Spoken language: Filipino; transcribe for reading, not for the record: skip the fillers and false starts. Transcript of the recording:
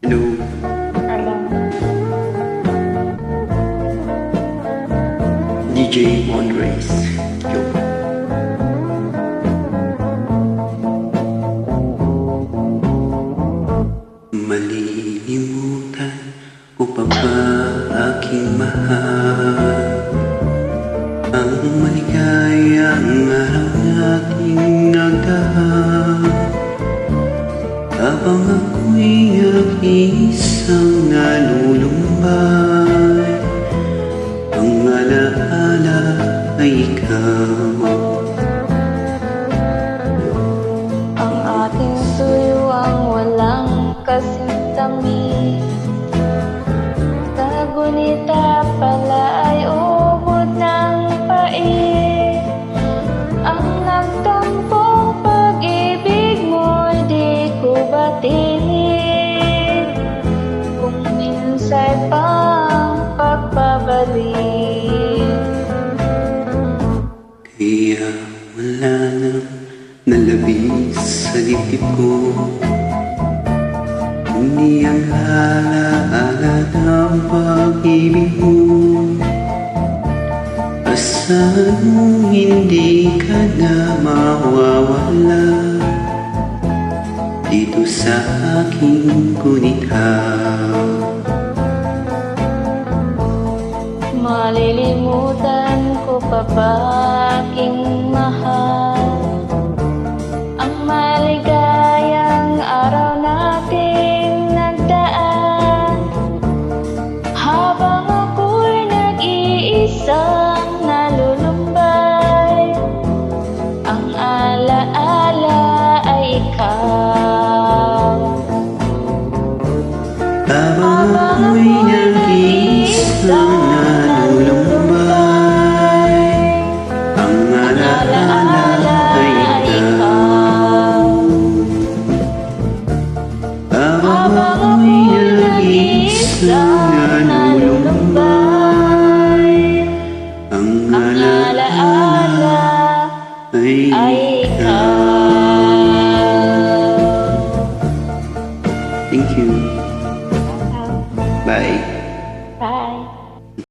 Hello. DJ Andres. Yo. Malilimutan ko pa ba aking mahal? Ang maligayang araw nating nagdaan, habang ako'y nag-iisang nalulumbay. Ang alaala ay ikaw. Ang ating tuyuang walang kasintamis, kagunita pala ay ubod ng pait. Ang nagtampong pag-ibig mo'y di ko batid, kung minsa'y pang pagbabalik. Kaya wala nang nalabis sa dibdib ko, kundi ang alaala ng pag-ibig mo. Asahan mong hindi ka na mawawala dito sa aking gunitaw. Malilimutan ko pa ba aking mahal? Ang maligayang araw nating nagdaan, habang ako'y nag-iisang nalulumbay. Ang alaala ay ikaw. Habang ako'y nag-iisang nalulumbay, ang alaala ay ikaw. Habang ako'y nag-iisang